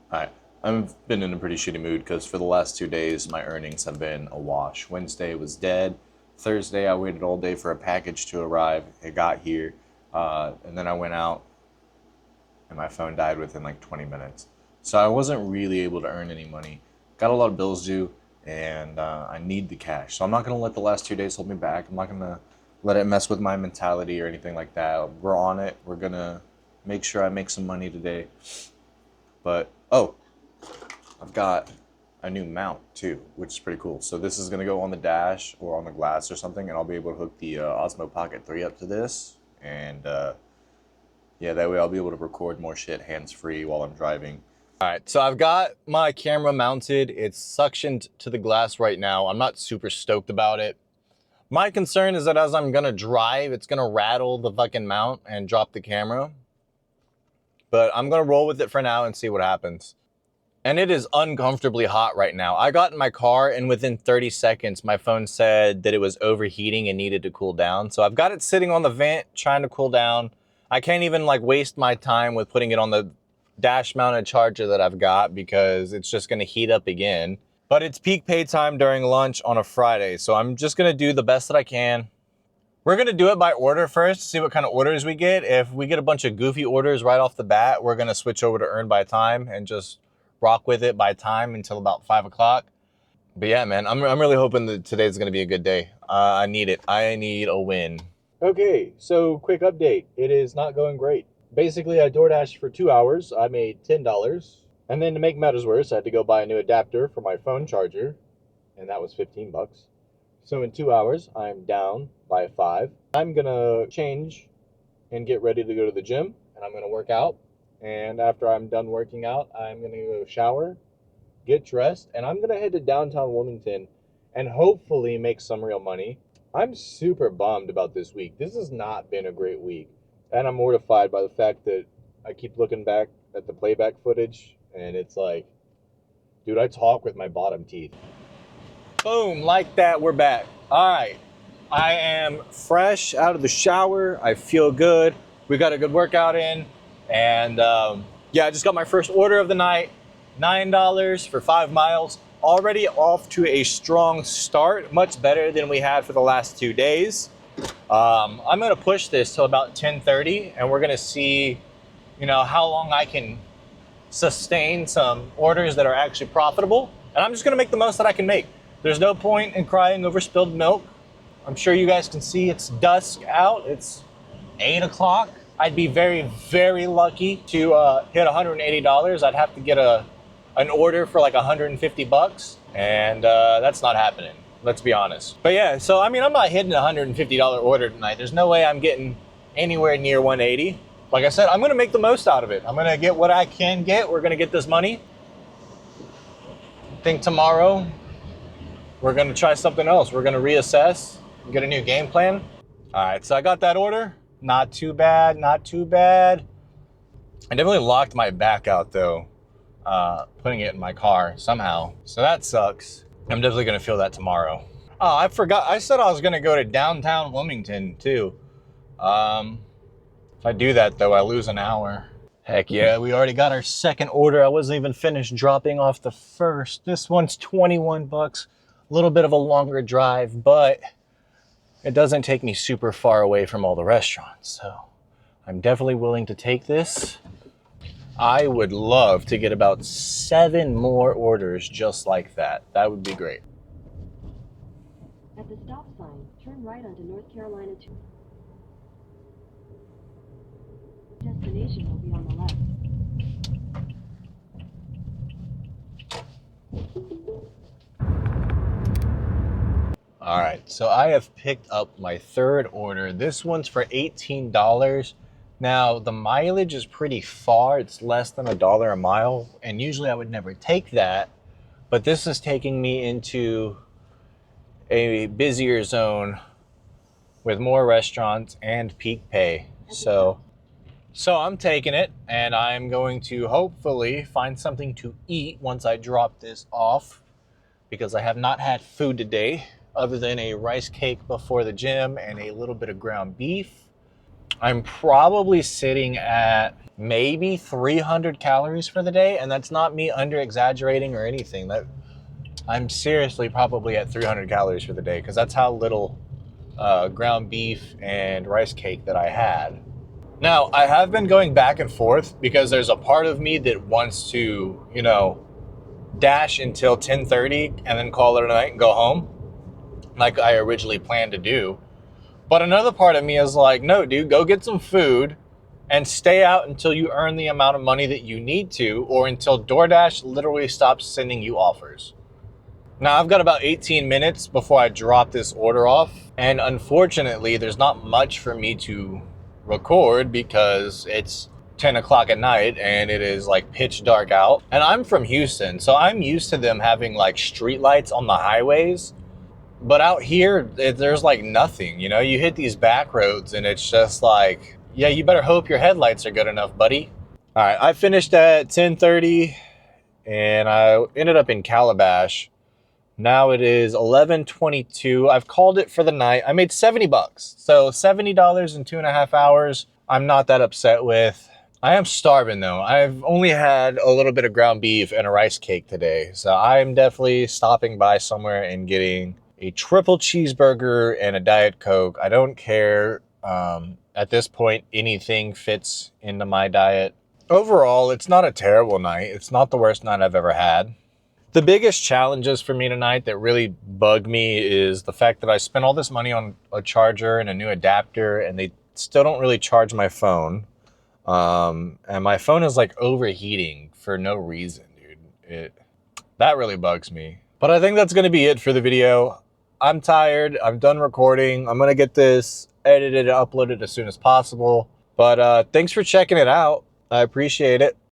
Alright, I've been in a pretty shitty mood because for the last 2 days my earnings have been a wash. Wednesday was dead. Thursday I waited all day for a package to arrive. It got here. And then I went out and my phone died within like 20 minutes. So I wasn't really able to earn any money. Got a lot of bills due and I need the cash. So I'm not going to let the last 2 days hold me back. I'm not going to let it mess with my mentality or anything like that. We're on it. We're going to make sure I make some money today. But, oh, I've got a new mount too, which is pretty cool. So this is going to go on the dash or on the glass or something, and I'll be able to hook the Osmo Pocket 3 up to this. And yeah, that way I'll be able to record more shit hands-free while I'm driving. All right, so I've got my camera mounted. It's suctioned to the glass right now. I'm not super stoked about it. My concern is that as I'm going to drive, it's going to rattle the fucking mount and drop the camera. But I'm going to roll with it for now and see what happens. And it is uncomfortably hot right now. I got in my car and within 30 seconds, my phone said that it was overheating and needed to cool down. So I've got it sitting on the vent trying to cool down. I can't even like waste my time with putting it on the dash mounted charger that I've got because it's just going to heat up again. But it's peak pay time during lunch on a Friday. So I'm just going to do the best that I can. We're going to do it by order first to see what kind of orders we get. If we get a bunch of goofy orders right off the bat, we're going to switch over to earn by time and just rock with it by time until about 5 o'clock. But yeah, man, I'm really hoping that today's going to be a good day. I need it. I need a win. Okay, so quick update. It is not going great. Basically, I DoorDashed for 2 hours. I made $10. And then to make matters worse, I had to go buy a new adapter for my phone charger. And that was 15 bucks. So in 2 hours, I'm down by 5. I'm gonna change and get ready to go to the gym, and I'm gonna work out. And after I'm done working out, I'm gonna go shower, get dressed, and I'm gonna head to downtown Wilmington and hopefully make some real money. I'm super bummed about this week. This has not been a great week. And I'm mortified by the fact that I keep looking back at the playback footage, and it's like, dude, I talk with my bottom teeth. Boom, like that, we're back. All right, I am fresh out of the shower. I feel good. We got a good workout in. And yeah, I just got my first order of the night, $9 for 5 miles. Already off to a strong start, much better than we had for the last 2 days. I'm gonna push this till about 10:30 and we're gonna see, how long I can sustain some orders that are actually profitable. And I'm just gonna make the most that I can make. There's no point in crying over spilled milk. I'm sure you guys can see it's dusk out. It's 8 o'clock. I'd be very, very lucky to hit $180. I'd have to get an order for like 150 bucks. And that's not happening, let's be honest. But yeah, so I mean, I'm not hitting a $150 order tonight. There's no way I'm getting anywhere near 180. Like I said, I'm gonna make the most out of it. I'm gonna get what I can get. We're gonna get this money. I think tomorrow, we're gonna try something else. We're gonna reassess, get a new game plan. All right, so I got that order. Not too bad, not too bad. I definitely locked my back out though, putting it in my car somehow. So that sucks. I'm definitely gonna feel that tomorrow. Oh, I forgot, I said I was gonna go to downtown Wilmington too. If I do that though, I lose an hour. Heck yeah, we already got our second order. I wasn't even finished dropping off the first. This one's 21 bucks. A little bit of a longer drive, but it doesn't take me super far away from all the restaurants. So I'm definitely willing to take this. I would love to get about 7 more orders just like that. That would be great. At the stop sign, turn right onto North Carolina 2. Destination will be on the left. All right, so I have picked up my third order. This one's for $18. Now, the mileage is pretty far. It's less than $1 a mile, and usually I would never take that, but this is taking me into a busier zone with more restaurants and peak pay. So I'm taking it, and I'm going to hopefully find something to eat once I drop this off, because I have not had food today other than a rice cake before the gym and a little bit of ground beef. I'm probably sitting at maybe 300 calories for the day, and that's not me under exaggerating or anything. That I'm seriously probably at 300 calories for the day because that's how little ground beef and rice cake that I had. Now, I have been going back and forth because there's a part of me that wants to, dash until 10:30 and then call it a night and go home like I originally planned to do. But another part of me is like, no, dude, go get some food and stay out until you earn the amount of money that you need to, or until DoorDash literally stops sending you offers. Now, I've got about 18 minutes before I drop this order off, and unfortunately, there's not much for me to record because it's 10 o'clock at night and it is like pitch dark out. And I'm from Houston, so I'm used to them having like street lights on the highways. But out here, there's like nothing, you hit these back roads and it's just like, yeah, you better hope your headlights are good enough, buddy. All right, I finished at 10:30 and I ended up in Calabash. Now it is 11:22. I've called it for the night. I made $70. So $70 in 2.5 hours. I'm not that upset with. I am starving though. I've only had a little bit of ground beef and a rice cake today. So I'm definitely stopping by somewhere and getting a triple cheeseburger and a Diet Coke. I don't care. At this point, anything fits into my diet. Overall, it's not a terrible night. It's not the worst night I've ever had. The biggest challenges for me tonight that really bug me is the fact that I spent all this money on a charger and a new adapter, and they still don't really charge my phone. And my phone is like overheating for no reason, dude. That really bugs me. But I think that's going to be it for the video. I'm tired. I'm done recording. I'm going to get this edited and uploaded as soon as possible. But thanks for checking it out. I appreciate it.